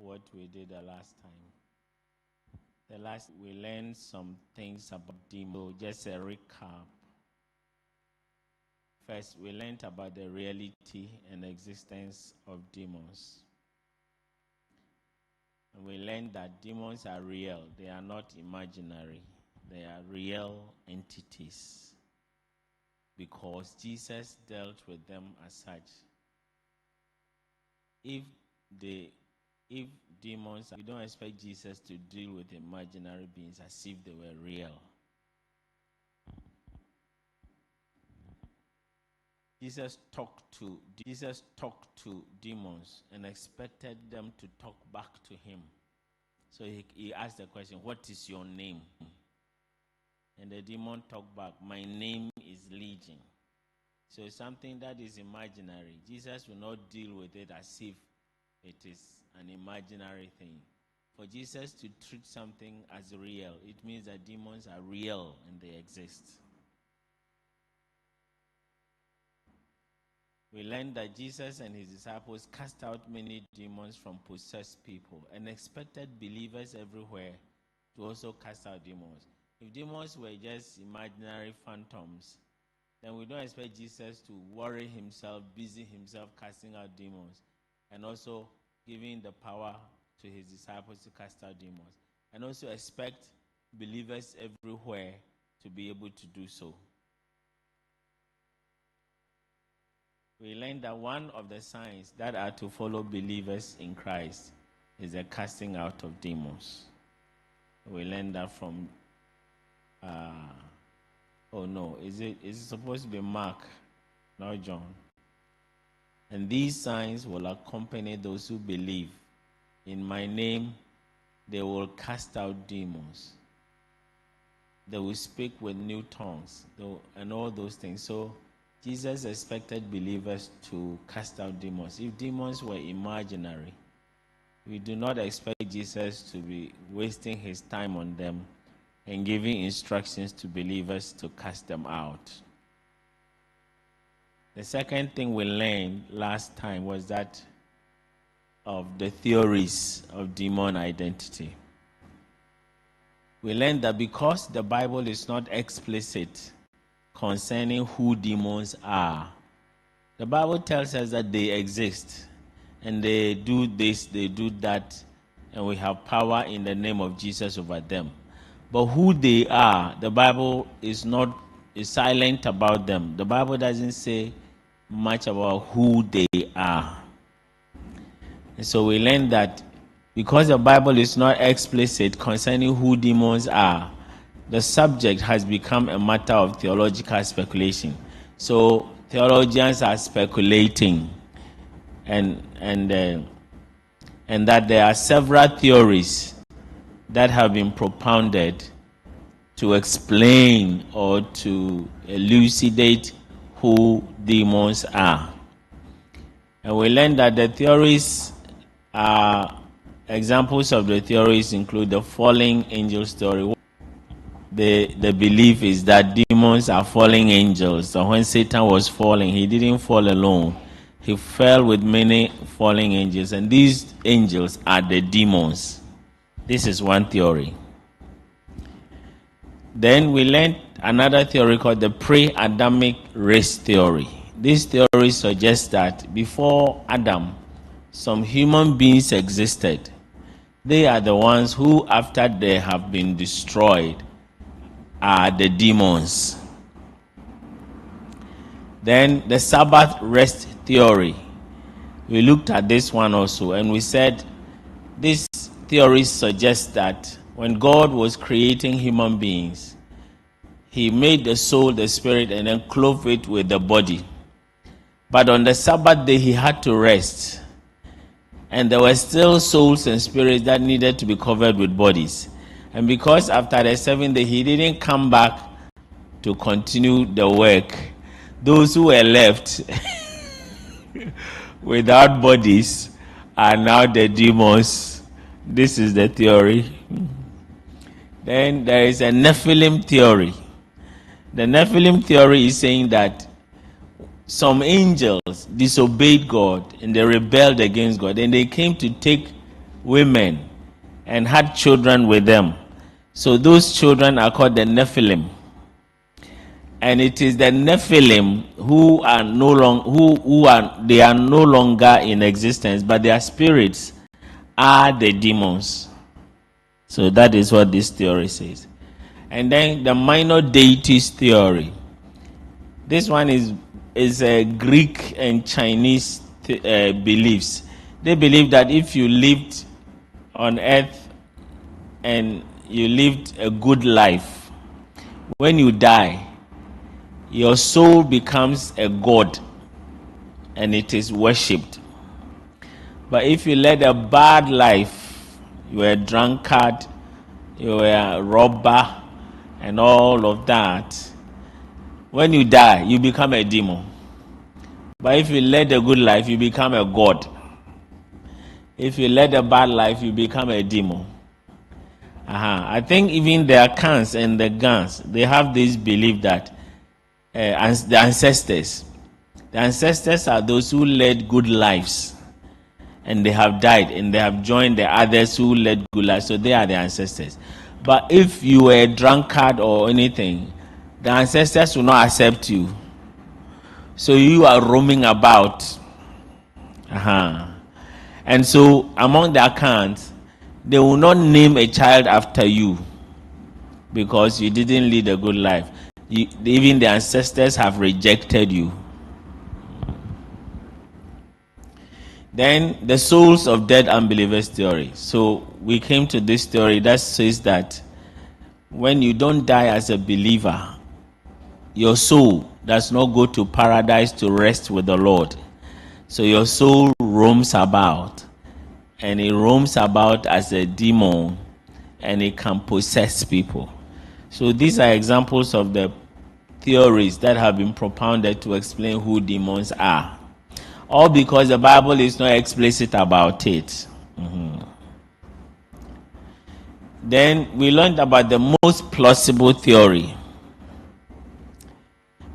what we did the last time. We learned some things about demons. So just a recap. First, we learned about the reality and existence of demons. And we learned that demons are real. They are not imaginary. They are real entities. Because Jesus dealt with them as such. If demons, we don't expect Jesus to deal with imaginary beings as if they were real. Jesus talked to demons and expected them to talk back to him. So he asked the question, "What is your name?" And the demon talked back, "My name is Legion." So something that is imaginary, Jesus will not deal with it as if it is an imaginary thing. For Jesus to treat something as real, it means that demons are real and they exist. We learned that Jesus and his disciples cast out many demons from possessed people and expected believers everywhere to also cast out demons. If demons were just imaginary phantoms, then we don't expect Jesus to worry himself, busy himself casting out demons, and also giving the power to his disciples to cast out demons, and also expect believers everywhere to be able to do so. We learned that one of the signs that are to follow believers in Christ is the casting out of demons. We learned that from is it supposed to be Mark, not John? And these signs will accompany those who believe. In my name, they will cast out demons. They will speak with new tongues, and all those things. So Jesus expected believers to cast out demons. If demons were imaginary, we do not expect Jesus to be wasting his time on them and giving instructions to believers to cast them out. The second thing we learned last time was that of the theories of demon identity. We learned that because the Bible is not explicit concerning who demons are, the Bible tells us that they exist and they do this, they do that, and we have power in the name of Jesus over them. But who they are, the Bible is silent about them. The Bible doesn't say much about who they are. And so we learned that because the Bible is not explicit concerning who demons are, the subject has become a matter of theological speculation. So theologians are speculating, and that there are several theories that have been propounded to explain or to elucidate who demons are. And we learned that the theories are, examples of the theories include the fallen angels theory. The belief is that demons are fallen angels. So when Satan was falling, he didn't fall alone. He fell with many fallen angels, and these angels are the demons. This is one theory. Then we learned another theory called the pre-Adamic race theory. This theory suggests that before Adam, some human beings existed. They are the ones who, after they have been destroyed, are the demons. Then the Sabbath rest theory. We looked at this one also, and we said this theory suggests that when God was creating human beings, he made the soul, the spirit, and then clothed it with the body. But on the Sabbath day, he had to rest. And there were still souls and spirits that needed to be covered with bodies. And because after the seventh day, he didn't come back to continue the work, those who were left without bodies are now the demons. This is the theory. Then there is a Nephilim theory. The Nephilim theory is saying that some angels disobeyed God and they rebelled against God, and they came to take women and had children with them. So those children are called the Nephilim. And it is the Nephilim who are no longer in existence, but their spirits are the demons. So that is what this theory says. And then the minor deities theory. This one is a Greek and Chinese beliefs. They believe that if you lived on earth and you lived a good life, when you die, your soul becomes a god and it is worshipped. But if you led a bad life, you were a drunkard, you were a robber, and all of that, when you die, you become a demon. But if you led a good life, you become a god. If you led a bad life, you become a demon. I think even the Akans and the Gans, they have this belief that the ancestors are those who led good lives and they have died and they have joined the others who led good lives, so they are the ancestors. But if you were a drunkard or anything, the ancestors will not accept you, so you are roaming about. And so among the accounts, they will not name a child after you because you didn't lead a good life. Even the ancestors have rejected you. Then the souls of dead unbelievers theory. So we came to this theory that says that when you don't die as a believer, your soul does not go to paradise to rest with the Lord. So your soul roams about, and it roams about as a demon, and it can possess people. So these are examples of the theories that have been propounded to explain who demons are. All because the Bible is not explicit about it. Then we learned about the most plausible theory.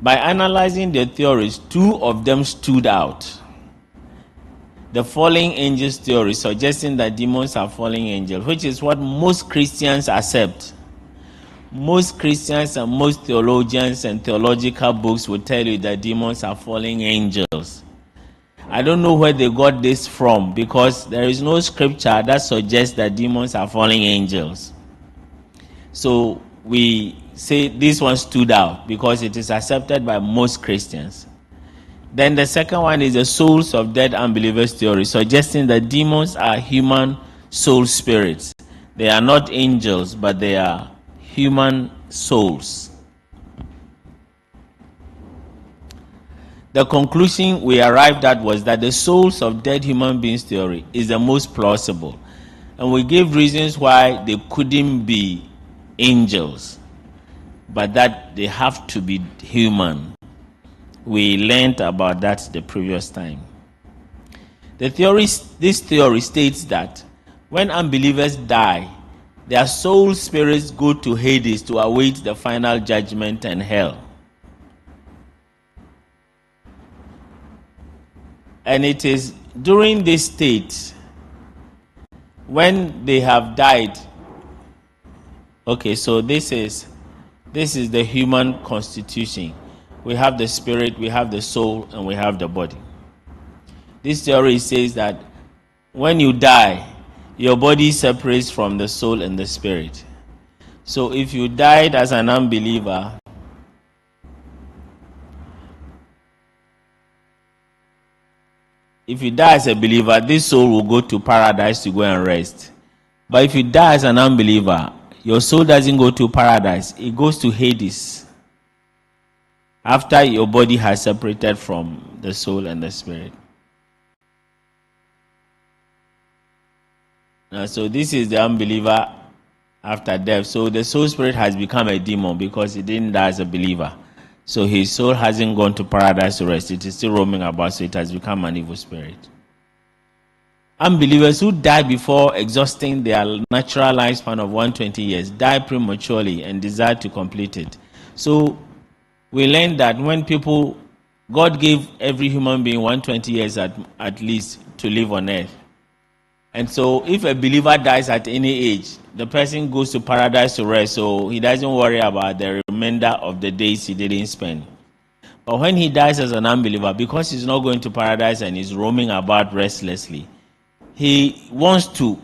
By analyzing the theories, two of them stood out. The fallen angels theory, suggesting that demons are fallen angels, which is what most Christians accept. Most Christians and most theologians and theological books will tell you that demons are fallen angels. I don't know where they got this from, because there is no scripture that suggests that demons are fallen angels. So we say this one stood out because it is accepted by most Christians. Then the second one is the souls of dead unbelievers theory, suggesting that demons are human soul spirits. They are not angels, but they are human souls. The conclusion we arrived at was that the souls of dead human beings theory is the most plausible. And we gave reasons why they couldn't be angels, but that they have to be human. We learned about that the previous time. This theory states that when unbelievers die, their soul spirits go to Hades to await the final judgment and hell. And it is during this state, when they have died. Okay, so this is the human constitution. We have the spirit, we have the soul, and we have the body. This theory says that when you die, your body separates from the soul and the spirit. So if you died as an unbeliever, if you die as a believer, this soul will go to paradise to go and rest. But if you die as an unbeliever, your soul doesn't go to paradise, it goes to Hades, after your body has separated from the soul and the spirit. Now, so this is the unbeliever after death. So the soul spirit has become a demon because he didn't die as a believer. So his soul hasn't gone to paradise to rest. It is still roaming about, so it has become an evil spirit. Unbelievers who die before exhausting their natural lifespan of 120 years die prematurely and desire to complete it. So we learned that when God gave every human being 120 years at least to live on earth. And so if a believer dies at any age, the person goes to paradise to rest, so he doesn't worry about the remainder of the days he didn't spend. But when he dies as an unbeliever, because he's not going to paradise and he's roaming about restlessly, he wants to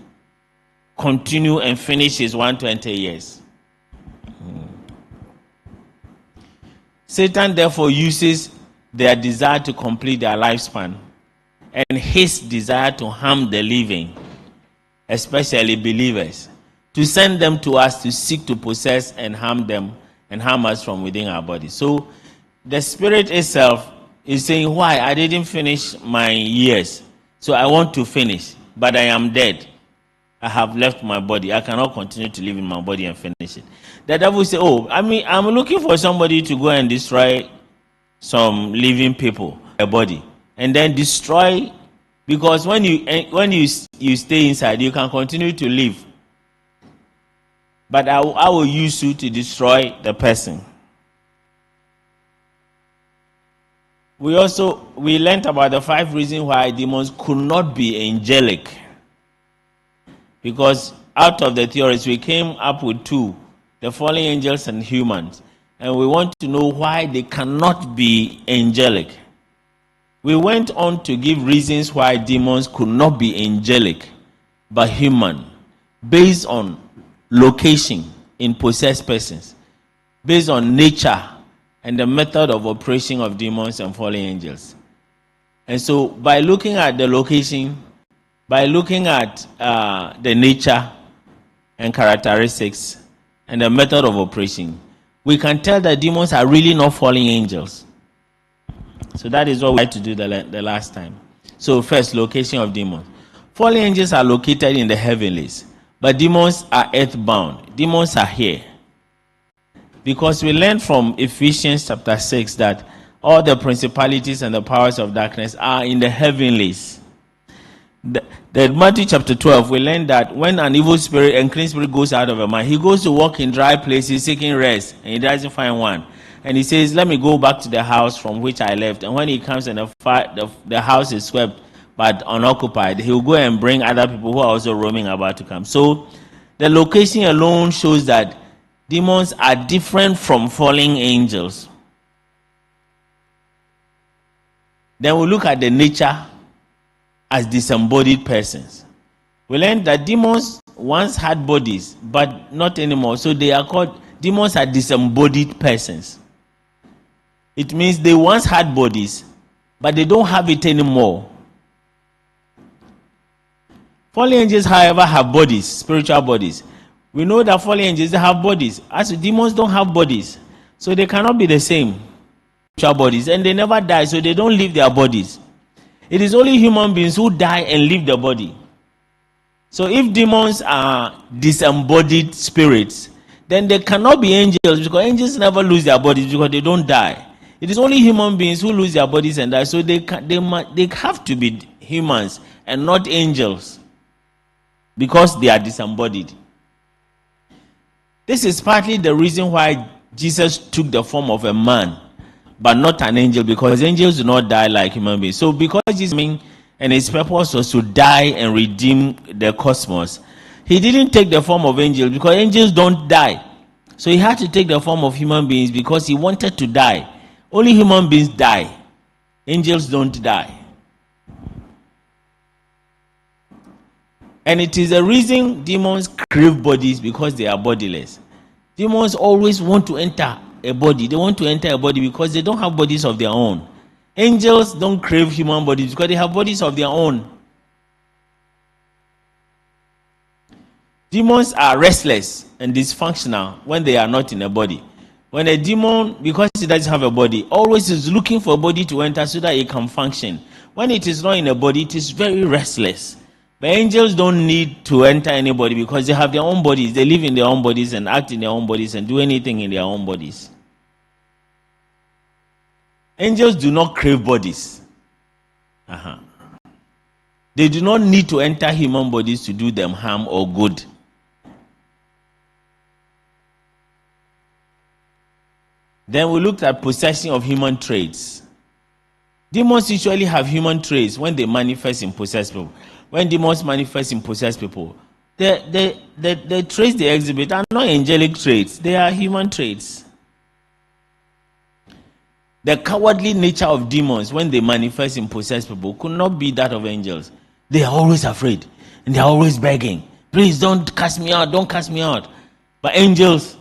continue and finish his 120 years. Satan therefore uses their desire to complete their lifespan and his desire to harm the living, especially believers, to send them to us to seek to possess and harm them and harm us from within our bodies. So the spirit itself is saying, why? I didn't finish my years, so I want to finish, but I am dead. I have left my body. I cannot continue to live in my body and finish it. The devil say, I'm looking for somebody to go and destroy some living people, a body, and then destroy, because when you stay inside, you can continue to live. But I will use you to destroy the person. We learned about the 5 reasons why demons could not be angelic. Because out of the theories, we came up with 2, the fallen angels and humans. And we want to know why they cannot be angelic. We went on to give reasons why demons could not be angelic, but human, based on location in possessed persons, based on nature and the method of operation of demons and fallen angels. And so by looking at the location, by looking at the nature and characteristics and the method of operation, we can tell that demons are really not fallen angels. So that is what we had to do the last time. So first, location of demons. Fallen angels are located in the heavenlies, but demons are earthbound. Demons are here. Because we learned from Ephesians chapter 6 that all the principalities and the powers of darkness are in the heavenlies. The Matthew chapter 12, we learned that when an evil spirit and clean spirit goes out of a man, he goes to walk in dry places seeking rest, and he doesn't find one. And he says, let me go back to the house from which I left. And when he comes and the house is swept but unoccupied, he will go and bring other people who are also roaming about to come. So the location alone shows that demons are different from fallen angels. Then we look at the nature as disembodied persons. We learned that demons once had bodies, but not anymore. So they are called, demons are disembodied persons. It means they once had bodies, but they don't have it anymore. Fallen angels, however, have bodies, spiritual bodies. We know that fallen angels, they have bodies. As demons don't have bodies, so they cannot be the same. Spiritual bodies, and they never die, so they don't leave their bodies. It is only human beings who die and leave the body. So if demons are disembodied spirits, then they cannot be angels, because angels never lose their bodies because they don't die. It is only human beings who lose their bodies and die. So they have to be humans and not angels, because they are disembodied. This is partly the reason why Jesus took the form of a man, but not an angel, because angels do not die like human beings. So because Jesus and his purpose was to die and redeem the cosmos, he didn't take the form of angels, because angels don't die. So he had to take the form of human beings because he wanted to die. Only human beings die. Angels don't die. And it is the reason demons crave bodies, because they are bodiless. Demons always want to enter a body. They want to enter a body because they don't have bodies of their own. Angels don't crave human bodies because they have bodies of their own. Demons are restless and dysfunctional when they are not in a body. When a demon, because it doesn't have a body, always is looking for a body to enter so that it can function. When it is not in a body, it is very restless. But angels don't need to enter anybody because they have their own bodies. They live in their own bodies and act in their own bodies and do anything in their own bodies. Angels do not crave bodies. They do not need to enter human bodies to do them harm or good. Then we looked at possession of human traits. Demons usually have human traits when they manifest in possessed people. when demons manifest in possessed people, the traits they exhibit are not angelic traits. They are human traits. The cowardly nature of demons when they manifest in possessed people could not be that of angels. They are always afraid and they are always begging, please don't cast me out, don't cast me out. But angels,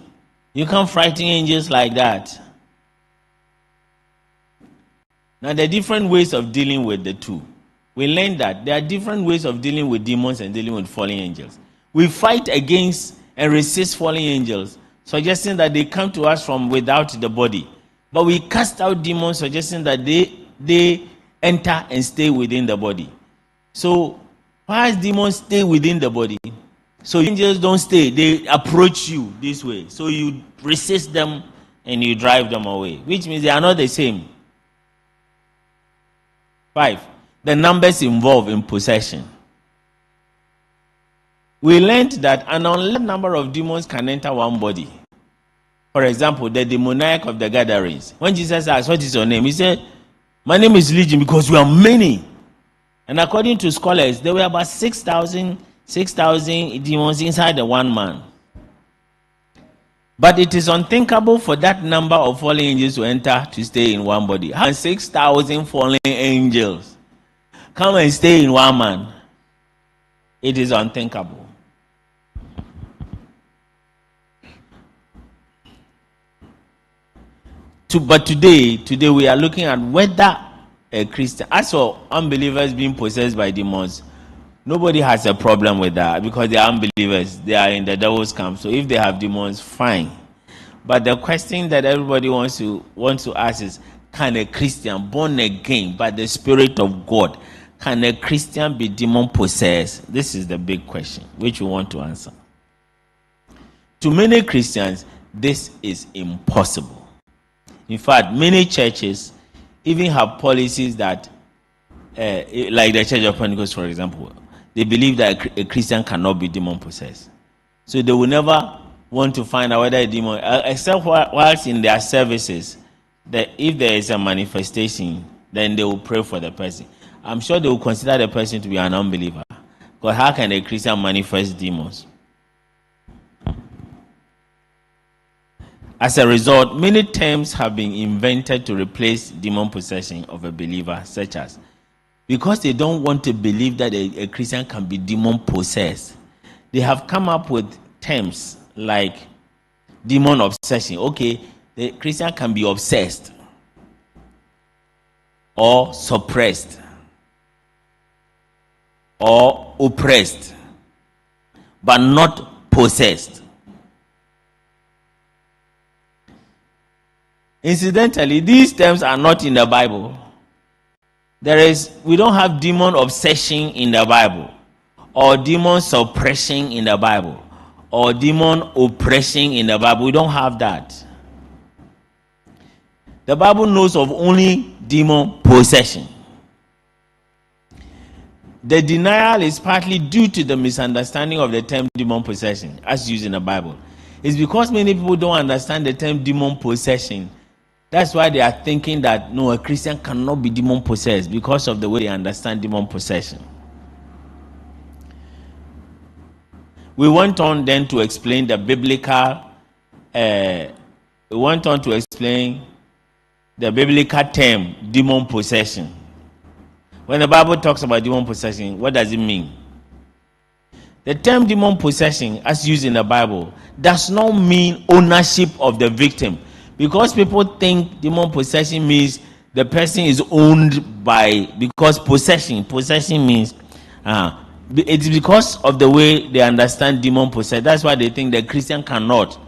you can't frighten angels like that. Now, there are different ways of dealing with the two. We learned that there are different ways of dealing with demons and dealing with fallen angels. We fight against and resist fallen angels, suggesting that they come to us from without the body. But we cast out demons, suggesting that they enter and stay within the body. So, why demons stay within the body? So angels don't stay, they approach you this way. So you resist them and you drive them away, which means they are not the same. 5. The numbers involved in possession. We learned that an unlimited number of demons can enter one body. For example, the demoniac of the gatherings. When Jesus asked, what is your name? He said, my name is Legion because we are many. And according to scholars, there were about 6,000 demons inside the one man. But it is unthinkable for that number of fallen angels to enter to stay in one body. How 6,000 fallen angels come and stay in one man? It is unthinkable. But today we are looking at whether a Christian, as for unbelievers being possessed by demons, nobody has a problem with that because they are unbelievers. They are in the devil's camp. So if they have demons, fine. But the question that everybody wants to ask is, can a Christian born again by the Spirit of God, can a Christian be demon possessed? This is the big question which we want to answer. To many Christians, this is impossible. In fact, many churches even have policies that, like the Church of Pentecost, for example, they believe that a Christian cannot be demon possessed. So they will never want to find out whether a demon, except whilst in their services, that if there is a manifestation, then they will pray for the person. I'm sure they will consider the person to be an unbeliever. Because how can a Christian manifest demons? As a result, many terms have been invented to replace demon possession of a believer, such as, because they don't want to believe that a Christian can be demon possessed, they have come up with terms like demon obsession. Okay, the Christian can be obsessed or suppressed or oppressed, but not possessed. Incidentally, these terms are not in the Bible. We don't have demon obsession in the Bible, or demon suppression in the Bible, or demon oppression in the Bible. We don't have that. The Bible knows of only demon possession. The denial is partly due to the misunderstanding of the term demon possession as used in the Bible. It's because many people don't understand the term demon possession. That's why they are thinking that, no, a Christian cannot be demon possessed because of the way they understand demon possession. We went on then to explain the biblical, term demon possession. When the Bible talks about demon possession, what does it mean? The term demon possession, as used in the Bible, does not mean ownership of the victim. Because people think demon possession means the person is owned by, because possession means, it's because of the way they understand demon possession. That's why they think the Christian cannot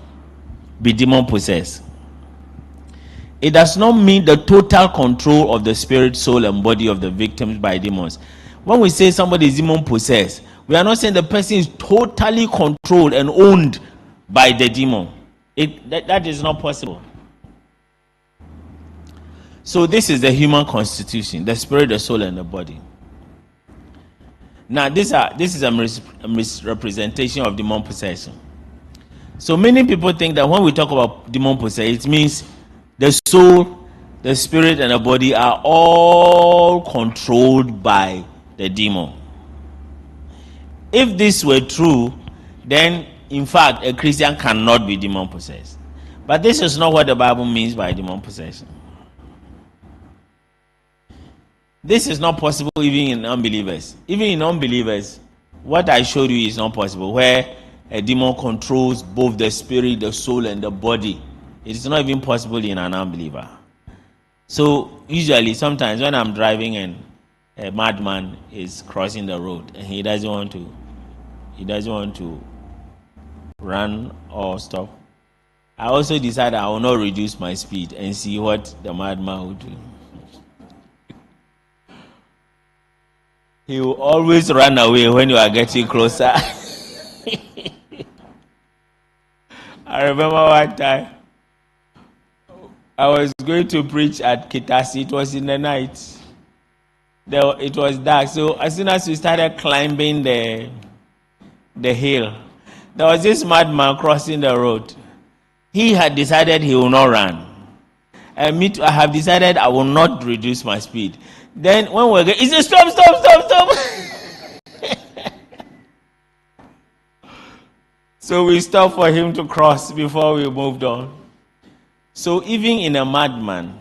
be demon possessed. It does not mean the total control of the spirit, soul, and body of the victims by demons. When we say somebody is demon possessed, we are not saying the person is totally controlled and owned by the demon. That is not possible. So this is the human constitution, the spirit, the soul, and the body. Now this is a misrepresentation of demon possession. So many people think that when we talk about demon possession, it means the soul, the spirit, and the body are all controlled by the demon. If this were true, then in fact a Christian cannot be demon possessed. But this is not what the Bible means by demon possession. This is not possible even in unbelievers. Even in unbelievers, what I showed you is not possible, where a demon controls both the spirit, the soul, and the body. It is not even possible in an unbeliever. So usually, sometimes when I'm driving and a madman is crossing the road and he doesn't want to run or stop, I also decide I will not reduce my speed and see what the madman will do. He will always run away when you are getting closer. I remember one time I was going to preach at Kitasi. It was in the night. It was dark. So as soon as we started climbing the hill, there was this madman crossing the road. He had decided he will not run. And me too, I have decided I will not reduce my speed. Then when we're going, he said, stop. So we stopped for him to cross before we moved on. So even in a madman,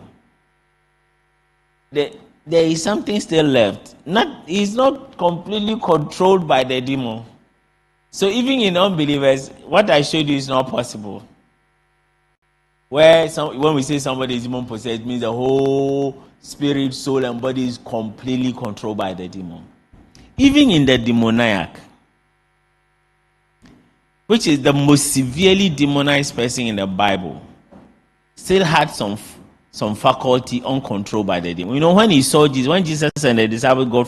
there is something still left. He's not completely controlled by the demon. So even in unbelievers, what I showed you is not possible. When we say somebody is demon possessed, it means the whole spirit, soul, and body is completely controlled by the demon. Even in the demoniac, which is the most severely demonized person in the Bible, still had some faculty uncontrolled by the demon. You know, when Jesus and the disciples got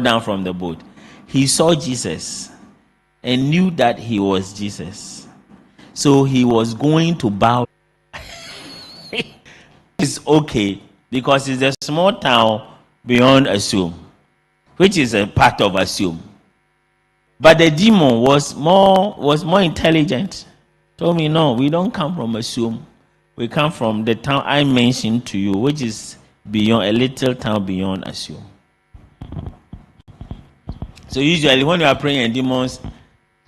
down from the boat, he saw Jesus and knew that he was Jesus. So he was going to bow. It's okay because it's a small town beyond Assume, which is a part of Assume. But the demon was more intelligent. Told me, no, we don't come from Assume. We come from the town I mentioned to you, which is beyond, a little town beyond Assume. So usually when you are praying and demons,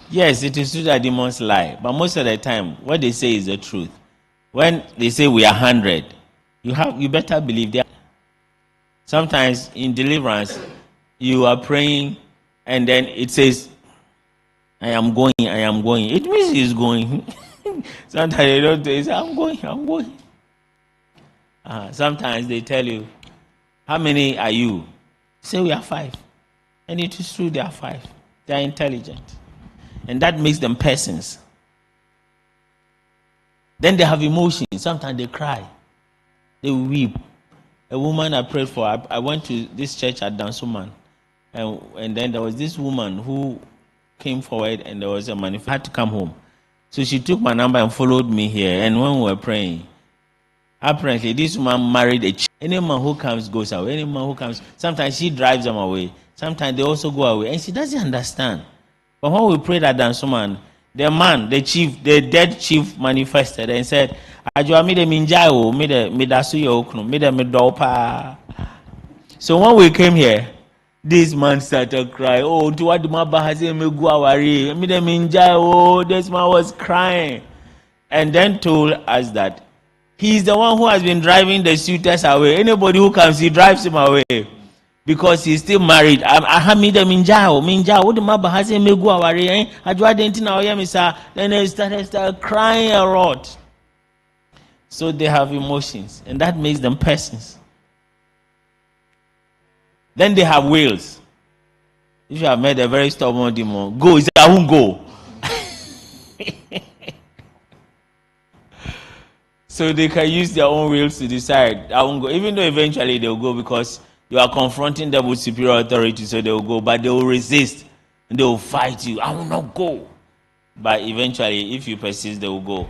yes, it is true that demons lie. But most of the time, what they say is the truth. When they say we are 100, you better believe that. Sometimes in deliverance, you are praying and then it says, I am going. It means he's going. Sometimes they don't say, I'm going. Sometimes they tell you, how many are you? Say we are 5. And it is true, they are 5. They are intelligent. And that makes them persons. Then they have emotions. Sometimes they cry. They weep. A woman I prayed for, I went to this church at Dansuman. And then there was this woman who came forward and there was a manifest. I had to come home. So she took my number and followed me here. And when we were praying, apparently this woman married a chief. Any man who comes goes away. Any man who comes, sometimes she drives them away. Sometimes they also go away. And she doesn't understand. But when we prayed at Dansuman, the man, the chief, the dead chief manifested and said, so when we came here, this man started crying. Oh, to what this man was crying. And then told us that he's the one who has been driving the suitors away. Anybody who comes, he drives him away. Because he's still married. Then they started crying a lot. So they have emotions, and that makes them persons. Then they have wills. If you have met a very stubborn demon, go. He said, I won't go. So they can use their own wills to decide, I won't go. Even though eventually they'll go because you are confronting them with superior authority, so they will go, but they will resist and they will fight you. I will not go. But eventually, if you persist, they will go.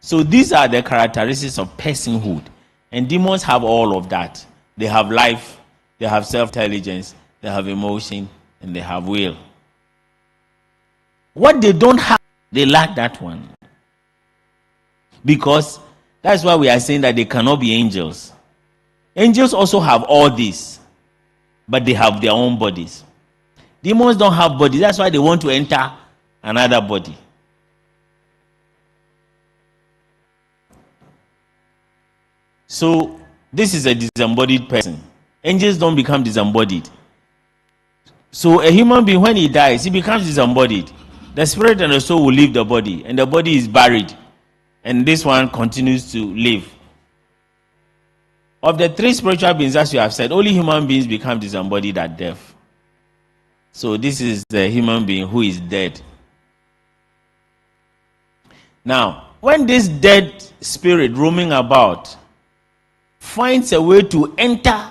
So these are the characteristics of personhood. And demons have all of that. They have life, they have self-intelligence, they have emotion, and they have will. What they don't have, they lack that one. Because that's why we are saying that they cannot be angels. Angels also have all this. but they have their own bodies. Demons don't have bodies. That's why they want to enter another body. So this is a disembodied person. Angels don't become disembodied. So a human being, when he dies, he becomes disembodied. The spirit and the soul will leave the body, and the body is buried, and this one continues to live. Of the three spiritual beings, as you have said, only human beings become disembodied at death. So this is the human being who is dead. Now, when this dead spirit roaming about finds a way to enter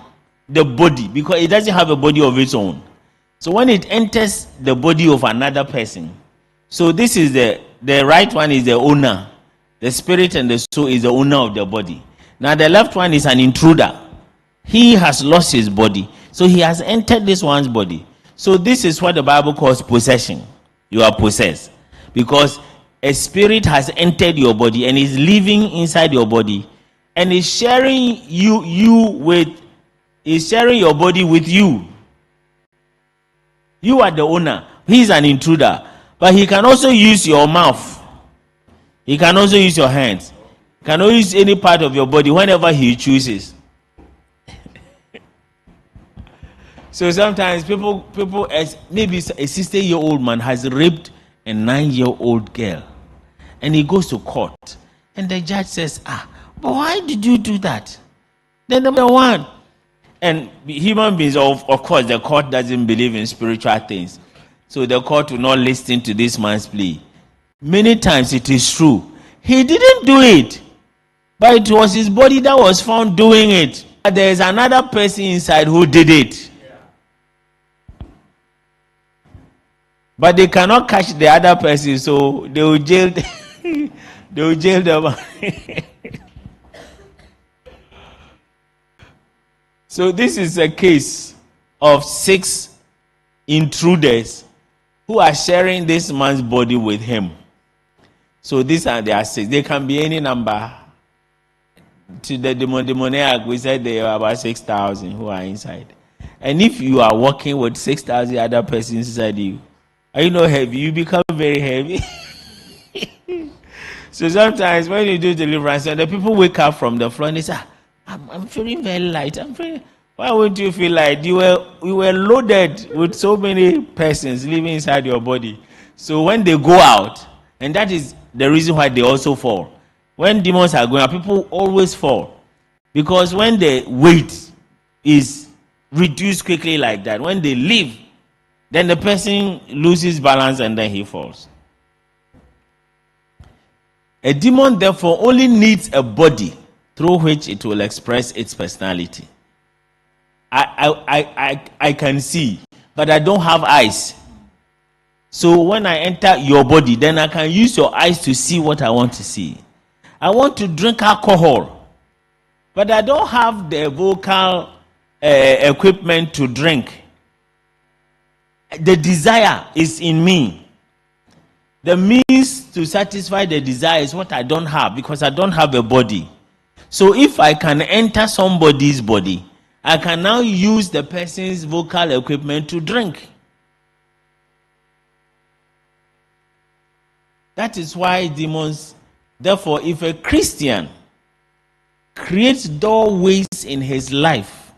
the body, because it doesn't have a body of its own. So when it enters the body of another person, so this is the right one is the owner. The spirit and the soul is the owner of the body. Now the left one is an intruder. He has lost his body, so he has entered this one's body. So this is what the Bible calls possession. You are possessed because a spirit has entered your body and is living inside your body and is sharing is sharing your body with you. You are the owner. He is an intruder, but he can also use your mouth. He can also use your hands. He can also use any part of your body whenever he chooses. So sometimes people, maybe a 60-year-old man has raped a 9-year-old girl, and he goes to court, and the judge says, but why did you do that? Then number one, and human beings, of course, the court doesn't believe in spiritual things, so the court will not listen to this man's plea. Many times it is true. He didn't do it, but it was his body that was found doing it. There is another person inside who did it. But they cannot catch the other person, so they will jail them. So this is a case of 6 intruders who are sharing this man's body with him. So these are their 6. They can be any number. To the demoniac, we said there are about 6,000 who are inside. And if you are working with 6,000 other persons inside you, are you not heavy? You become very heavy. So sometimes when you do deliverance, and the people wake up from the floor and they say, I'm feeling very light. Why wouldn't you feel light? You were loaded with so many persons living inside your body. So when they go out, and that is the reason why they also fall. When demons are going out, people always fall. Because when the weight is reduced quickly like that, when they leave, then the person loses balance and then he falls. A demon, therefore, only needs a body through which it will express its personality. I can see, but I don't have eyes. So when I enter your body, then I can use your eyes to see what I want to see. I want to drink alcohol, but I don't have the vocal equipment to drink. The desire is in me. The means to satisfy the desire is what I don't have because I don't have a body. So if I can enter somebody's body, I can now use the person's vocal equipment to drink. That is why demons, therefore, if a Christian creates doorways in his life,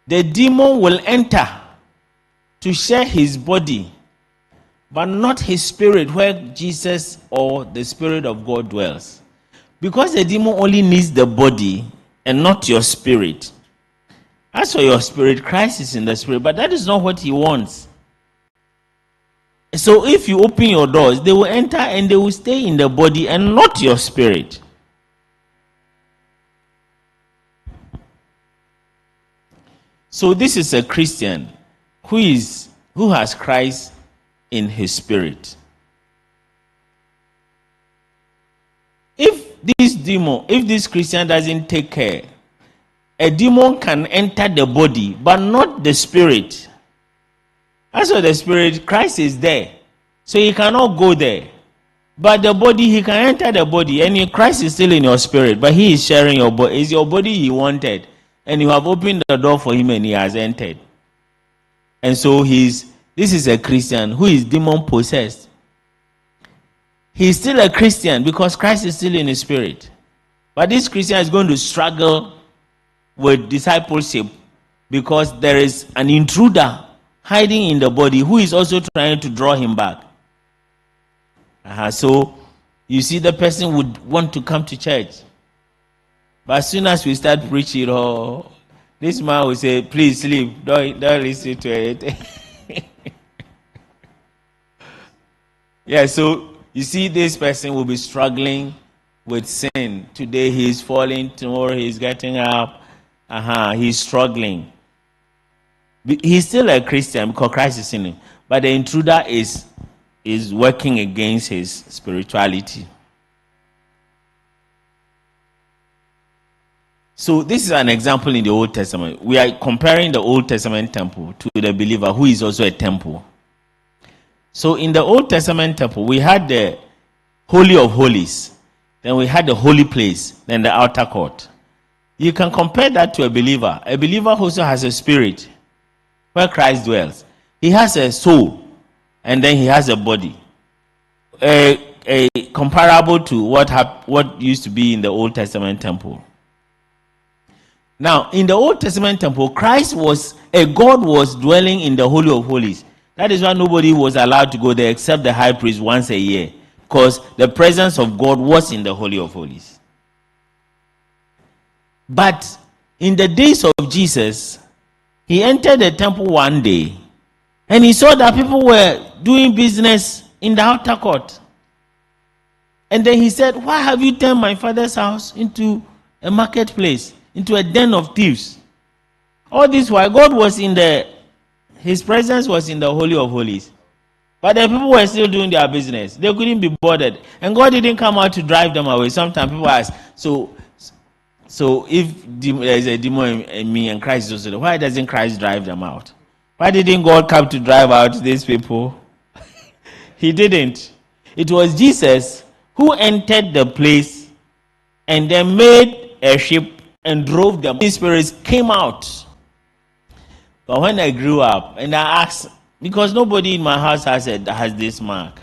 the demon will enter to share his body, but not his spirit where Jesus or the Spirit of God dwells. Because the demon only needs the body and not your spirit. As for your spirit, Christ is in the spirit, but that is not what he wants. So if you open your doors, they will enter and they will stay in the body and not your spirit. So this is a Christian who has Christ in his spirit. If this Christian doesn't take care, a demon can enter the body, but not the spirit. As for the spirit, Christ is there, so he cannot go there. But the body, he can enter the body, and Christ is still in your spirit, but he is sharing your body. It's your body he wanted, and you have opened the door for him and he has entered. And so this is a Christian who is demon possessed. He's still a Christian because Christ is still in his spirit. But this Christian is going to struggle with discipleship because there is an intruder hiding in the body who is also trying to draw him back. So you see, the person would want to come to church. But as soon as we start preaching, this man will say, please sleep, don't listen to it. Yeah, so you see, this person will be struggling with sin. Today he's falling, tomorrow he's getting up. He's struggling. He's still a Christian because Christ is in him. But the intruder is working against his spirituality. So this is an example in the Old Testament. We are comparing the Old Testament temple to the believer who is also a temple. So in the Old Testament temple, we had the Holy of Holies. Then we had the holy place, then the outer court. You can compare that to a believer. A believer also has a spirit where Christ dwells. He has a soul, and then he has a body. Comparable to what used to be in the Old Testament temple. Now, in the Old Testament temple, God was dwelling in the Holy of Holies. That is why nobody was allowed to go there except the high priest once a year, because the presence of God was in the Holy of Holies. But in the days of Jesus, he entered the temple one day, and he saw that people were doing business in the outer court. And then he said, why have you turned my father's house into a marketplace, into a den of thieves? All this while God was his presence was in the Holy of Holies. But the people were still doing their business. They couldn't be bothered. And God didn't come out to drive them away. Sometimes people ask, so if there is a demon in me and Christ is also there, why doesn't Christ drive them out? Why didn't God come to drive out these people? He didn't. It was Jesus who entered the place and then made a ship and drove them. These spirits came out. But when I grew up and I asked, because nobody in my house has this mark.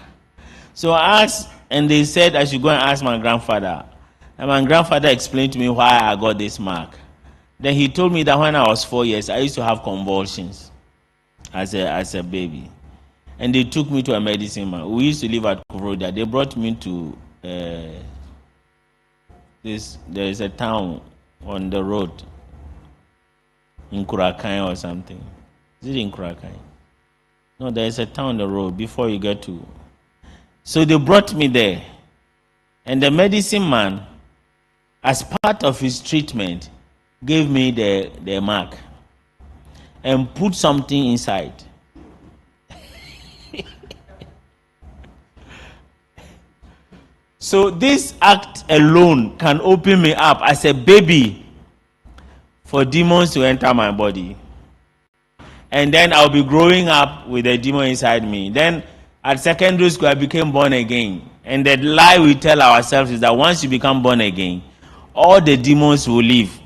So I asked, and they said I should go and ask my grandfather. And my grandfather explained to me why I got this mark. Then he told me that when I was 4 years, I used to have convulsions as a baby. And they took me to a medicine man. We used to live at Crossroads. They brought me to there is a town on the road in Kurakai or something. Is it in Kurakai? No, there is a town on the road before you get to. So they brought me there. And the medicine man, as part of his treatment, gave me the mark and put something inside. So this act alone can open me up as a baby for demons to enter my body. And then I'll be growing up with a demon inside me. Then at secondary school, I became born again. And the lie we tell ourselves is that once you become born again, all the demons will leave.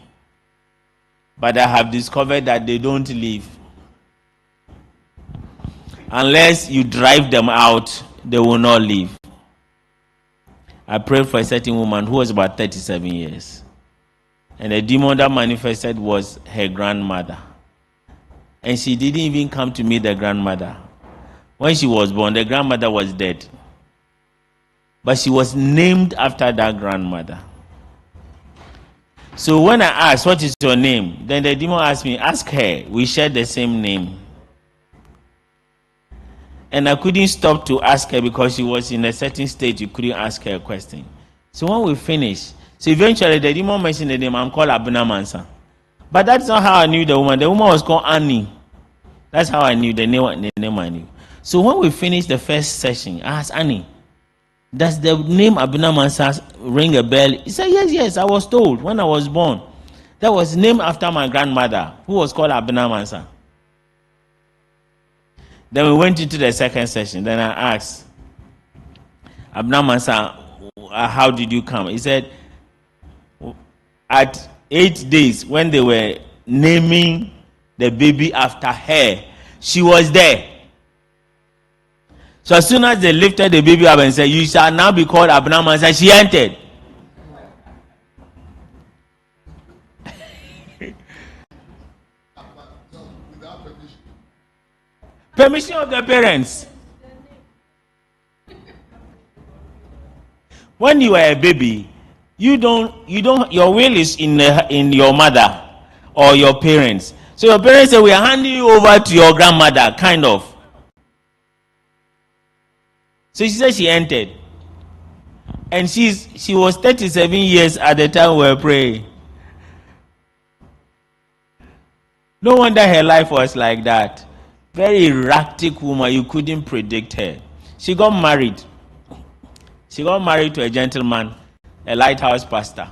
But I have discovered that they don't leave. Unless you drive them out, they will not leave. I prayed for a certain woman who was about 37 years. And the demon that manifested was her grandmother. And she didn't even come to meet the grandmother. When she was born, the grandmother was dead. But she was named after that grandmother. So when I asked, what is your name? Then the demon asked me, ask her. We share the same name. And I couldn't stop to ask her because she was in a certain stage. You couldn't ask her a question. So when we finished, so eventually the demon mentioned the name. I'm called Abuna Mansa. But that's not how I knew the woman. The woman was called Annie. That's how I knew the name I knew. So when we finished the first session, I asked Annie, does the name Abuna Mansa ring a bell? He said, yes, I was told when I was born. That was named after my grandmother, who was called Abuna Mansa. Then we went into the second session. Then I asked, Abuna Mansa, how did you come? He said, at 8 days, when they were naming the baby after her, she was there. So as soon as they lifted the baby up and said, "You shall now be called Abnama," she entered. Permission of the parents. When you are a baby, you don't. Your will is in your mother or your parents. So your parents say, "We are handing you over to your grandmother," kind of. So she said she entered, and she was 37 years at the time we were praying. No wonder her life was like that. Very erratic woman. You couldn't predict her. She got married. She got married to a gentleman, a lighthouse pastor.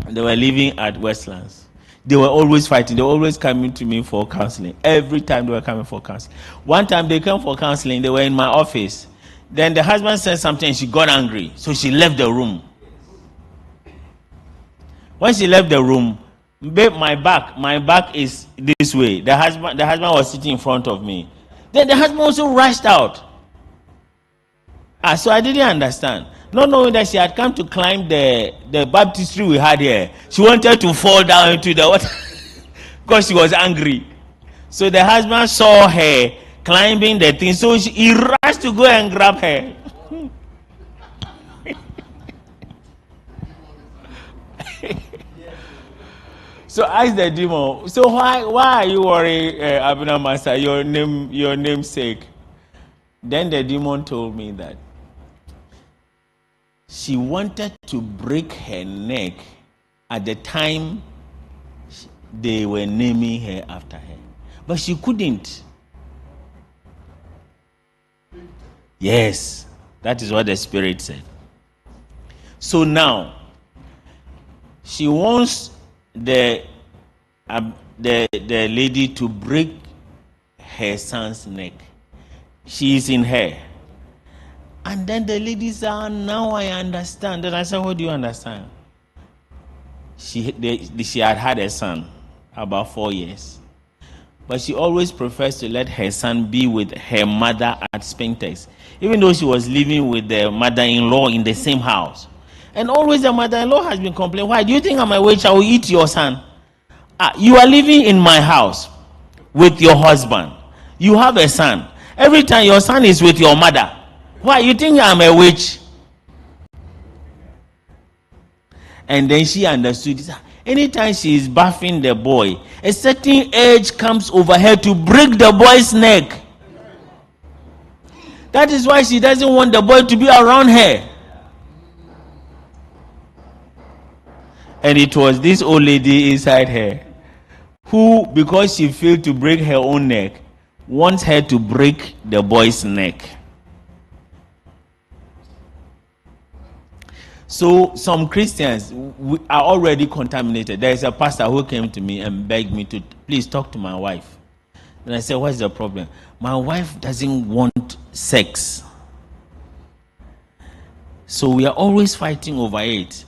They were living at Westlands. They were always fighting. They were always coming to me for counseling. Every time they were coming for counseling. One time they came for counseling. They were in my office. Then the husband said something. She got angry. So she left the room. When she left the room, my back is this way. The husband was sitting in front of me. Then the husband also rushed out. So I didn't understand. Not knowing that she had come to climb the baptistry we had here. She wanted to fall down into the water because she was angry. So the husband saw her climbing the thing. So he rushed to go and grab her. So ask the demon. So why are you worried, Abner Master? Your namesake. Then the demon told me that she wanted to break her neck at the time they were naming her after her, but she couldn't. Yes, that is what the Spirit said. So now she wants the lady to break her son's neck. She is in her. And then the lady said, "Now I understand." And I said, "What do you understand?" She had a son about 4 years. But she always prefers to let her son be with her mother at Spintex, even though she was living with the mother-in-law in the same house. And always the mother-in-law has been complaining, "Why do you think I'm a witch? I will eat your son." You are living in my house with your husband. You have a son. Every time your son is with your mother. Why you think I'm a witch? And then she understood. Anytime she is bathing the boy, a certain urge comes over her to break the boy's neck. That is why she doesn't want the boy to be around her. And it was this old lady inside her who, because she failed to break her own neck, wants her to break the boy's neck. So some Christians are already contaminated. There is a pastor who came to me and begged me to please talk to my wife. And I said, "What's the problem?" "My wife doesn't want sex. So we are always fighting over it.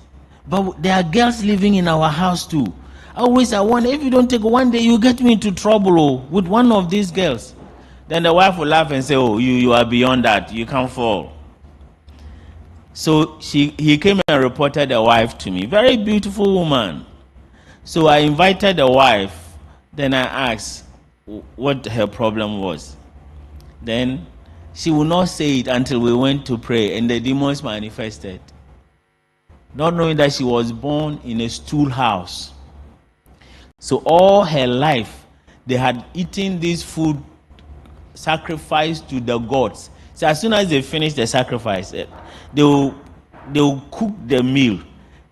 But there are girls living in our house too. I wonder, if you don't take one day, you get me into trouble with one of these girls." Then the wife will laugh and say, "Oh, you are beyond that. You can't fall." So he came and reported the wife to me. Very beautiful woman. So I invited the wife. Then I asked what her problem was. Then she would not say it until we went to pray, and the demons manifested. Not knowing that she was born in a stool house. So all her life, they had eaten this food sacrificed to the gods. So as soon as they finish the sacrifice, they will cook the meal,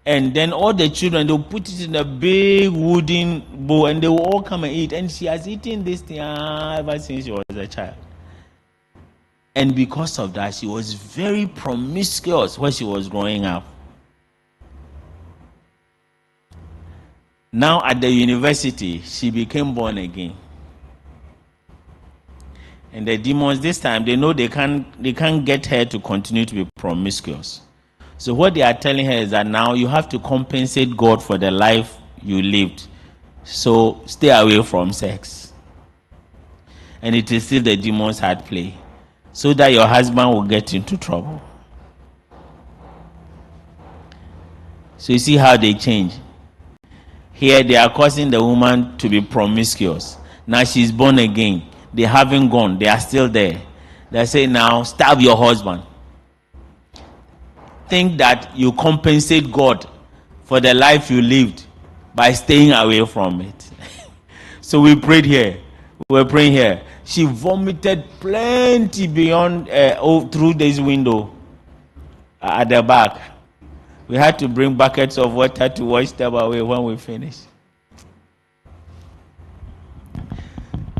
and then all the children, they'll put it in a big wooden bowl, and they will all come and eat. And she has eaten this thing ever since she was a child. And because of that, she was very promiscuous when she was growing up. Now at the university, she became born again. And the demons this time, they know they can't get her to continue to be promiscuous. So what they are telling her is that now you have to compensate God for the life you lived. So stay away from sex. And it is still the demon's hard play, so that your husband will get into trouble. So you see how they change. Here they are causing the woman to be promiscuous. Now she's born again. They haven't gone. They are still there. They say, now stab your husband. Think that you compensate God for the life you lived by staying away from it. So we prayed here. We were praying here. She vomited plenty beyond through this window at the back. We had to bring buckets of water to wash them away when we finished.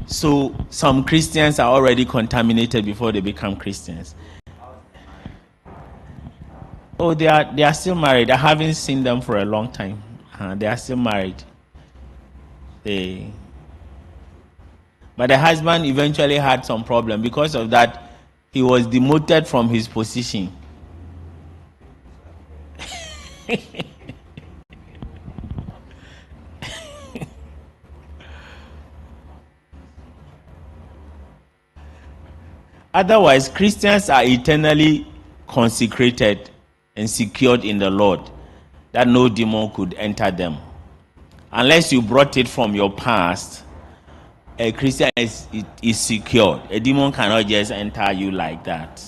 So some Christians are already contaminated before they become Christians. Oh, they are still married. I haven't seen them for a long time. They are still married. But the husband eventually had some problem. Because of that, he was demoted from his position. Otherwise, Christians are eternally consecrated and secured in the Lord, that no demon could enter them. Unless you brought it from your past, a Christian is secured. A demon cannot just enter you like that.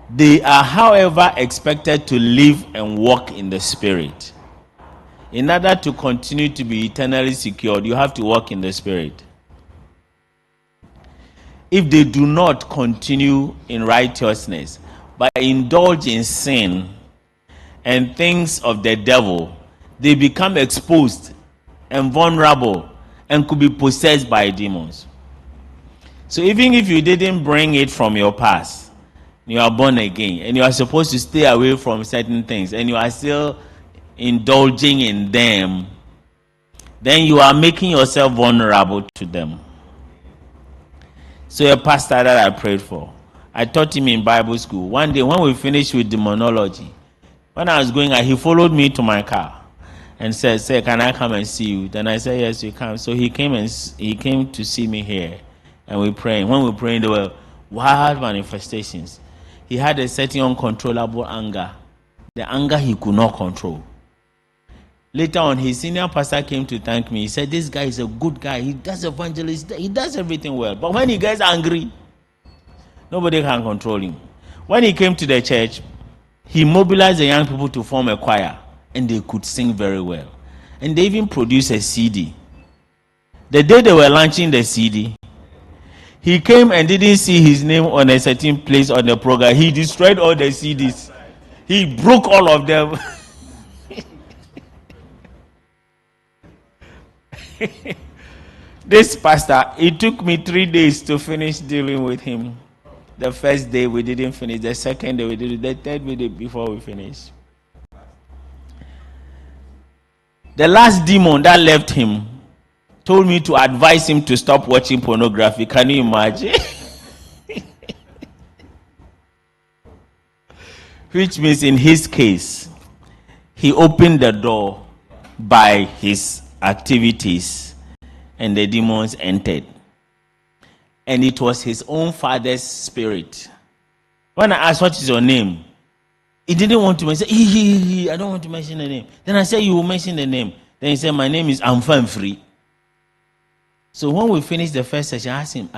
They are, however, expected to live and walk in the Spirit. In order to continue to be eternally secured, you have to walk in the Spirit. If they do not continue in righteousness, but indulge in sin and things of the devil, they become exposed and vulnerable and could be possessed by demons. So even if you didn't bring it from your past, you are born again and you are supposed to stay away from certain things and you are still indulging in them, then you are making yourself vulnerable to them. So a pastor that I prayed for, I taught him in Bible school. One day when we finished with demonology, when I was going out, he followed me to my car and said, "Sir, can I come and see you?" Then I said, "Yes, you can." So he came to see me here, and we prayed. When we prayed, there were wild manifestations. He had a certain uncontrollable anger, the anger he could not control. Later on, his senior pastor came to thank me. He said, "This guy is a good guy. He does evangelism. He does everything well. But when he gets angry, nobody can control him." When he came to the church, he mobilized the young people to form a choir, and they could sing very well. And they even produced a CD. The day they were launching the CD, he came and didn't see his name on a certain place on the program. He destroyed all the CDs. He broke all of them. This pastor, it took me 3 days to finish dealing with him. The first day we didn't finish. The second day we did it. The third day before we finished. The last demon that left him told me to advise him to stop watching pornography. Can you imagine? Which means in his case, he opened the door by his activities and the demons entered. And it was his own father's spirit. When I asked, "What is your name?" he didn't want to mention. I don't want to mention the name. Then I said, "You will mention the name." Then he said, "My name is Free." So when we finished the first session, I asked him,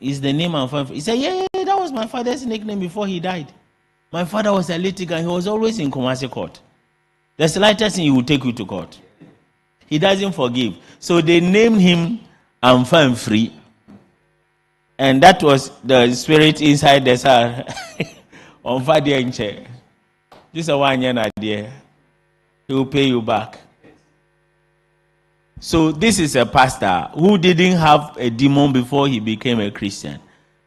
is the name Free? He said, yeah, that was my father's nickname before he died. My father was a litigant. He was always in Kumasi court. The slightest thing, he will take you to court. He doesn't forgive. So they named him Free. And that was the spirit inside the cell. On Friday, this is a 1 year idea. He will pay you back. So this is a pastor who didn't have a demon before he became a Christian,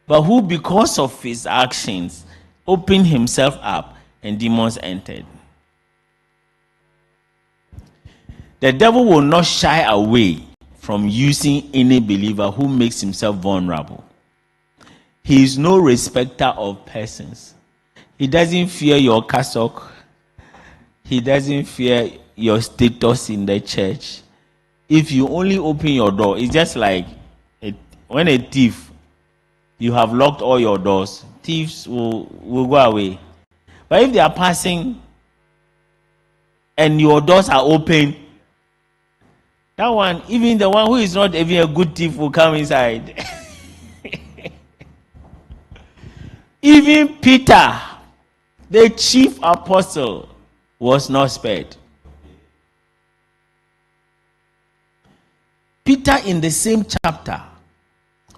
but who, because of his actions, opened himself up and demons entered. The devil will not shy away from using any believer who makes himself vulnerable. He is no respecter of persons. He doesn't fear your cassock. he doesn't fear your status in the church. If you only open your door, it's just like when a thief, you have locked all your doors, thieves will go away. But if they are passing and your doors are open, that one, even the one who is not even a good thief will come inside. Even Peter, the chief apostle, was not spared. Peter, in the same chapter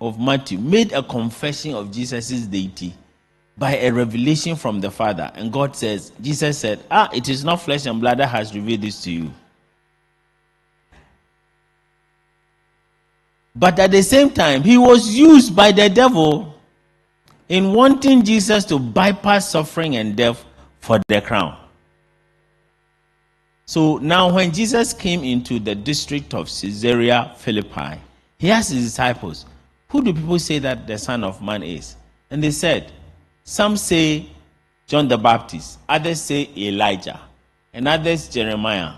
of Matthew, made a confession of Jesus' deity by a revelation from the Father. And Jesus said, it is not flesh and blood that has revealed this to you. But at the same time, he was used by the devil in wanting Jesus to bypass suffering and death for the crown. So now when Jesus came into the district of Caesarea Philippi, he asked his disciples, who do people say that the Son of Man is? And they said, some say John the Baptist, others say Elijah, and others Jeremiah,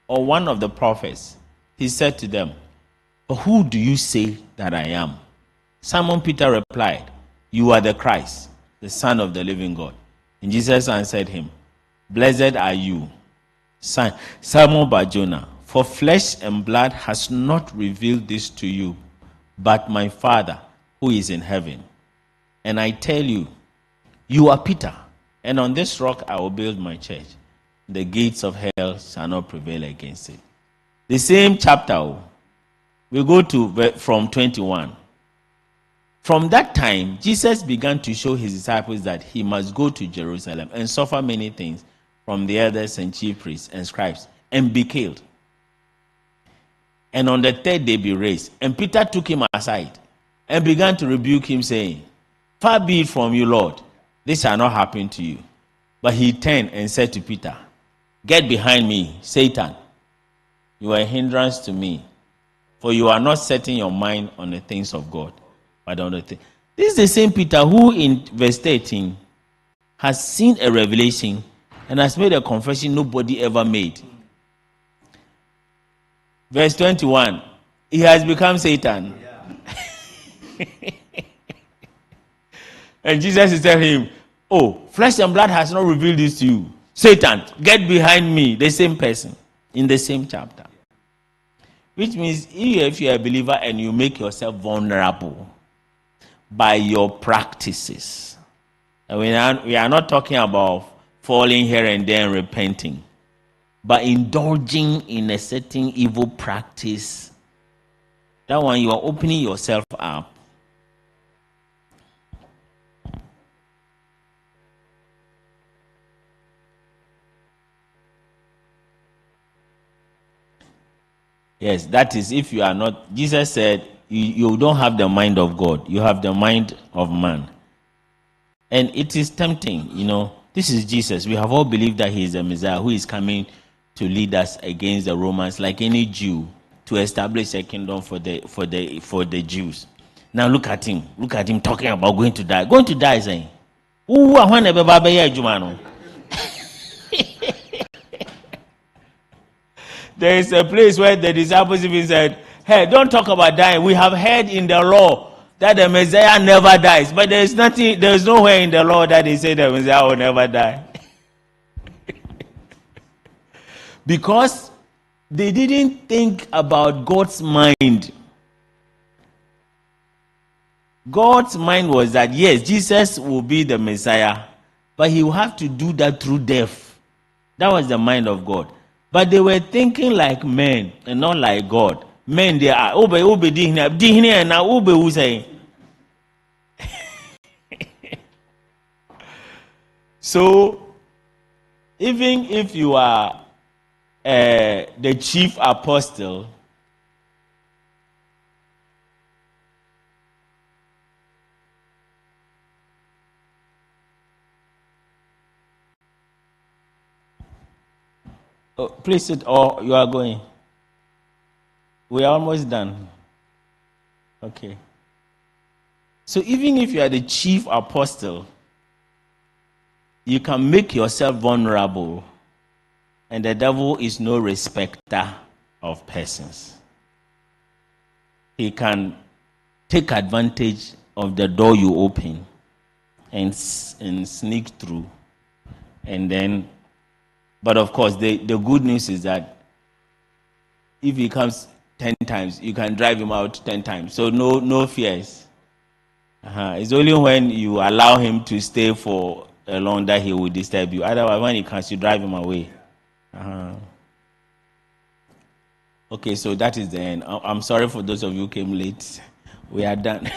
or one of the prophets. He said to them, but who do you say that I am? Simon Peter replied, you are the Christ, the Son of the living God. And Jesus answered him, blessed are you, Simon Bar-Jonah, for flesh and blood has not revealed this to you, but my Father who is in heaven. And I tell you, you are Peter, and on this rock I will build my church. The gates of hell shall not prevail against it. The same chapter, we go to from 21. From that time, Jesus began to show his disciples that he must go to Jerusalem and suffer many things from the elders and chief priests and scribes and be killed. And on the third day be raised. And Peter took him aside and began to rebuke him, saying, far be it from you, Lord, this shall not happen to you. But he turned and said to Peter, get behind me, Satan. You are a hindrance to me, for you are not setting your mind on the things of God, but on the things. This is the same Peter who in verse 13 has seen a revelation and has made a confession nobody ever made. Verse 21, he has become Satan. Yeah. And Jesus is telling him, flesh and blood has not revealed this to you. Satan, get behind me. The same person in the same chapter. Which means if you are a believer and you make yourself vulnerable by your practices, and we are not talking about falling here and there and repenting, but indulging in a certain evil practice, that one you are opening yourself up. Yes, that is if you are not. Jesus said you don't have the mind of God, you have the mind of man. And it is tempting, this is Jesus. We have all believed that he is the Messiah who is coming to lead us against the Romans, like any Jew, to establish a kingdom for the Jews. Now look at him talking about going to die. Going to die, saying, there is a place where the disciples even said, hey, don't talk about dying. We have heard in the law that the Messiah never dies. But there is nowhere in the law that they say the Messiah will never die. Because they didn't think about God's mind. God's mind was that, yes, Jesus will be the Messiah, but he will have to do that through death. That was the mind of God. But they were thinking like men and not like God. Men, they are so, even if you are the chief apostle, please sit, or you are going. We are almost done. Okay. So even if you are the chief apostle, you can make yourself vulnerable And the devil is no respecter of persons. He can take advantage of the door you open and sneak through. And then, but of course, the good news is that if he comes 10 times, you can drive him out 10 times. So no fears. It's only when you allow him to stay for a long that he will disturb you. Otherwise, when he comes, you drive him away. Okay, so that is the end. I'm sorry for those of you who came late. We are done.